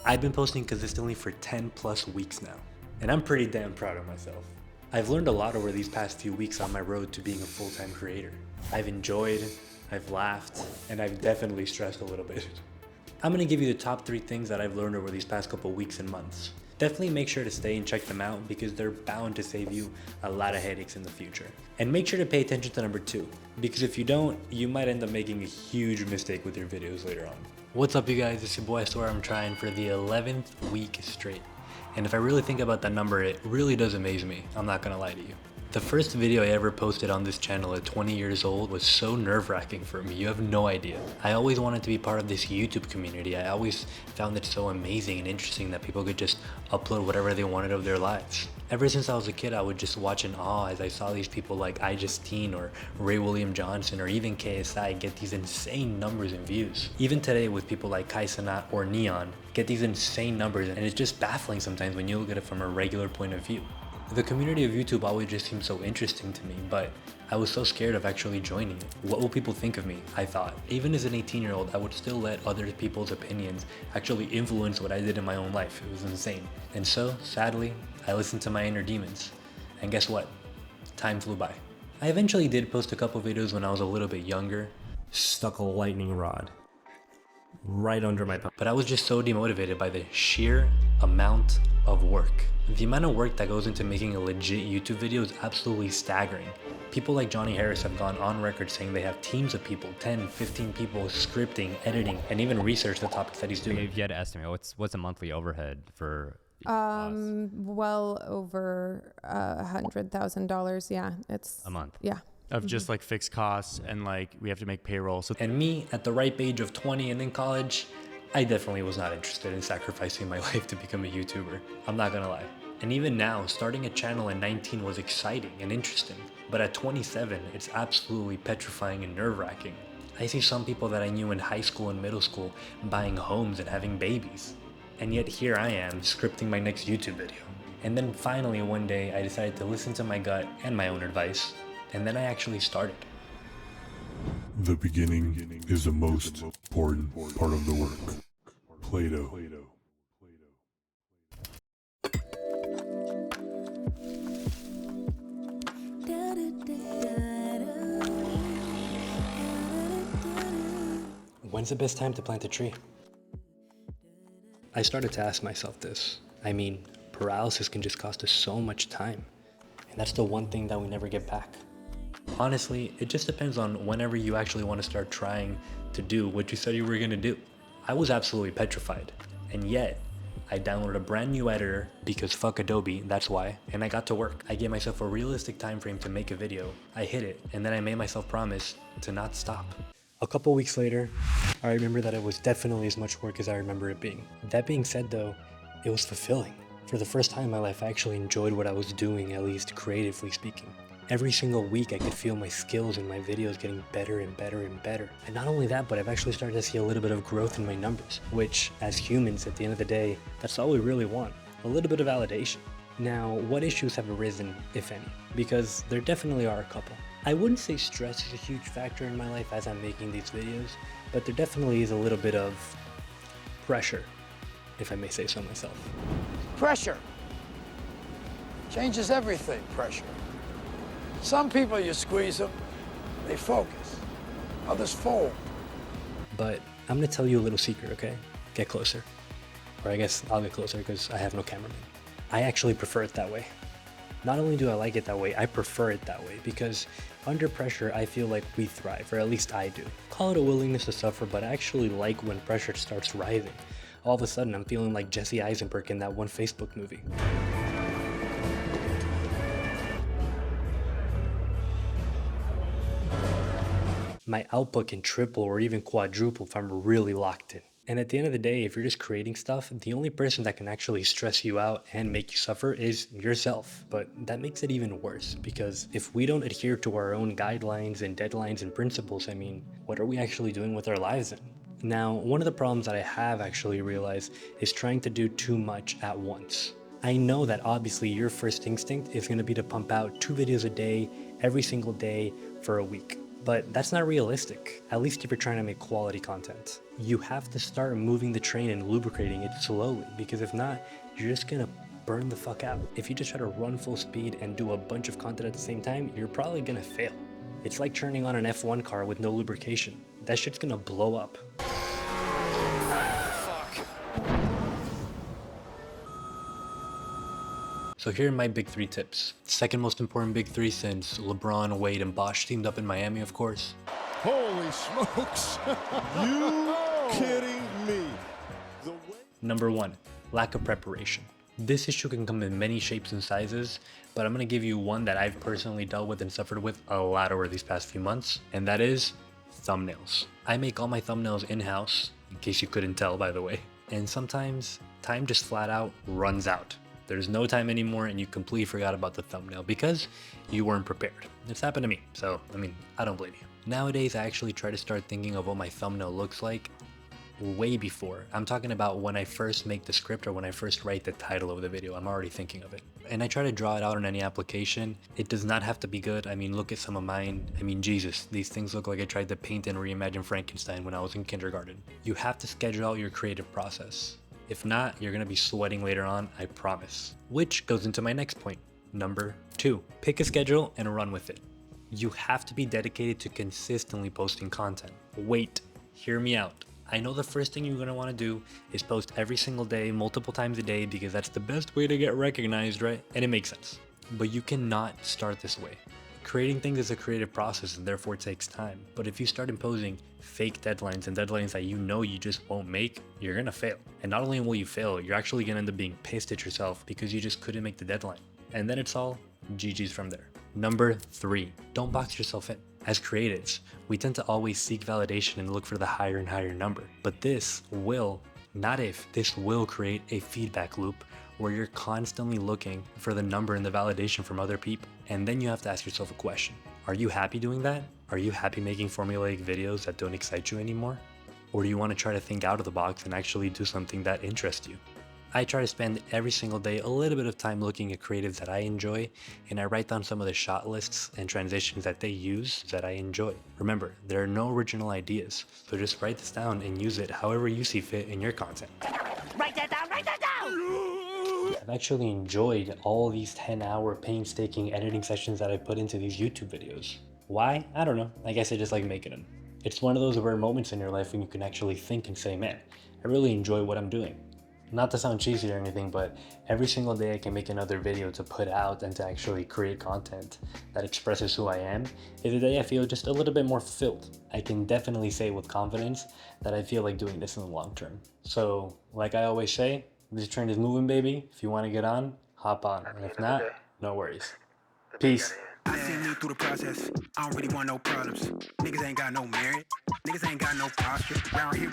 I've been posting consistently for 10 plus weeks now, and I'm pretty damn proud of myself. I've learned a lot over these past few weeks on my road to being a full-time creator. I've enjoyed, I've laughed, and I've definitely stressed a little bit. I'm gonna give you the top 3 things that I've learned over these past couple weeks and months. Definitely make sure to stay and check them out because they're bound to save you a lot of headaches in the future. And make sure to pay attention to number 2, because if you don't, you might end up making a huge mistake with your videos later on. What's up you guys, it's your boy, I swear I'm trying for the 11th week straight. And if I really think about that number, it really does amaze me, I'm not gonna lie to you. The first video I ever posted on this channel at 20 years old was so nerve-wracking for me, you have no idea. I always wanted to be part of this YouTube community. I always found it so amazing and interesting that people could just upload whatever they wanted of their lives. Ever since I was a kid, I would just watch in awe as I saw these people like iJustine or Ray William Johnson or even KSI get these insane numbers in views. Even today with people like Kai Cenat or Neon get these insane numbers, and it's just baffling sometimes when you look at it from a regular point of view. The community of YouTube always just seemed so interesting to me, but I was so scared of actually joining it. What will people think of me, I thought. Even as an 18-year-old, I would still let other people's opinions actually influence what I did in my own life. It was insane. And so, sadly, I listened to my inner demons. And guess what? Time flew by. I eventually did post a couple videos when I was a little bit younger. Stuck a lightning rod right under my thumb. But I was just so demotivated by the sheer amount of work. The amount of work that goes into making a legit YouTube video is absolutely staggering. People like Johnny Harris have gone on record saying they have teams of people, 10, 15 people scripting, editing, and even research the topics that he's doing. If you had to estimate, what's a monthly overhead for well over $100,000. Yeah, it's a month. Yeah. Of just like fixed costs and like we have to make payroll. So And me at the ripe age of 20 and in college, I definitely was not interested in sacrificing my life to become a YouTuber. I'm not gonna lie. And even now, starting a channel at 19 was exciting and interesting. But at 27, it's absolutely petrifying and nerve-wracking. I see some people that I knew in high school and middle school buying homes and having babies. And yet here I am scripting my next YouTube video. And then finally one day I decided to listen to my gut and my own advice. And then I actually started. The beginning is the most important part of the work. Play-Doh. When's the best time to plant a tree? I started to ask myself this. I mean, paralysis can just cost us so much time. And that's the one thing that we never get back. Honestly, it just depends on whenever you actually want to start trying to do what you said you were going to do. I was absolutely petrified. And yet, I downloaded a brand new editor because fuck Adobe, that's why, and I got to work. I gave myself a realistic time frame to make a video. I hit it, and then I made myself promise to not stop. A couple weeks later, I remember that it was definitely as much work as I remember it being. That being said though, it was fulfilling. For the first time in my life, I actually enjoyed what I was doing, at least creatively speaking. Every single week, I could feel my skills in my videos getting better and better and better. And not only that, but I've actually started to see a little bit of growth in my numbers, which, as humans, at the end of the day, that's all we really want, a little bit of validation. Now, what issues have arisen, if any? Because there definitely are a couple. I wouldn't say stress is a huge factor in my life as I'm making these videos, but there definitely is a little bit of pressure, if I may say so myself. Pressure changes everything, pressure. Some people, you squeeze them, they focus. Others fold. But I'm gonna tell you a little secret, okay? Get closer. Or I guess I'll get closer because I have no cameraman. I actually prefer it that way. Not only do I like it that way, I prefer it that way because under pressure, I feel like we thrive, or at least I do. Call it a willingness to suffer, but I actually like when pressure starts rising. All of a sudden, I'm feeling like Jesse Eisenberg in that one Facebook movie. My output can triple or even quadruple if I'm really locked in. And at the end of the day, if you're just creating stuff, the only person that can actually stress you out and make you suffer is yourself. But that makes it even worse because if we don't adhere to our own guidelines and deadlines and principles, I mean, what are we actually doing with our lives then? Now, one of the problems that I have actually realized is trying to do too much at once. I know that obviously your first instinct is going to be to pump out 2 videos a day, every single day for a week. But that's not realistic, at least if you're trying to make quality content. You have to start moving the train and lubricating it slowly, because if not, you're just gonna burn the fuck out. If you just try to run full speed and do a bunch of content at the same time, you're probably gonna fail. It's like turning on an F1 car with no lubrication. That shit's gonna blow up. So here are my big 3 tips. Second most important big 3 since LeBron, Wade, and Bosh teamed up in Miami, of course. Holy smokes! You kidding me? Number 1, lack of preparation. This issue can come in many shapes and sizes, but I'm gonna give you one that I've personally dealt with and suffered with a lot over these past few months, and that is thumbnails. I make all my thumbnails in-house, in case you couldn't tell, by the way, and sometimes time just flat out runs out. There's no time anymore and you completely forgot about the thumbnail because you weren't prepared. It's happened to me, so I don't blame you. Nowadays, I actually try to start thinking of what my thumbnail looks like way before. I'm talking about when I first make the script or when I first write the title of the video. I'm already thinking of it. And I try to draw it out on any application. It does not have to be good. Look at some of mine. Jesus, these things look like I tried to paint and reimagine Frankenstein when I was in kindergarten. You have to schedule out your creative process. If not, you're gonna be sweating later on, I promise. Which goes into my next point. Number 2, pick a schedule and run with it. You have to be dedicated to consistently posting content. Wait, hear me out. I know the first thing you're gonna wanna do is post every single day, multiple times a day, because that's the best way to get recognized, right? And it makes sense. But you cannot start this way. Creating things is a creative process and therefore it takes time. But if you start imposing fake deadlines and deadlines that you know you just won't make, you're gonna fail. And not only will you fail, you're actually gonna end up being pissed at yourself because you just couldn't make the deadline. And then it's all GG's from there. Number 3, don't box yourself in. As creatives, we tend to always seek validation and look for the higher and higher number. But this will create a feedback loop where you're constantly looking for the number and the validation from other people. And then you have to ask yourself a question. Are you happy doing that? Are you happy making formulaic videos that don't excite you anymore? Or do you want to try to think out of the box and actually do something that interests you? I try to spend every single day a little bit of time looking at creatives that I enjoy, and I write down some of the shot lists and transitions that they use that I enjoy. Remember, there are no original ideas, so just write this down and use it however you see fit in your content. Write that down, write that down! I've actually enjoyed all these 10-hour painstaking editing sessions that I put into these YouTube videos. Why? I don't know. I guess I just like making them. It's one of those rare moments in your life when you can actually think and say, man, I really enjoy what I'm doing. Not to sound cheesy or anything, but every single day I can make another video to put out and to actually create content that expresses who I am is a day I feel just a little bit more fulfilled. I can definitely say with confidence that I feel like doing this in the long term. So, like I always say, this train is moving, baby. If you want to get on, hop on. And if not, no worries. Peace. I seen me through the process. I don't really want no problems. Niggas ain't got no merit. Niggas ain't got no posture. Round here.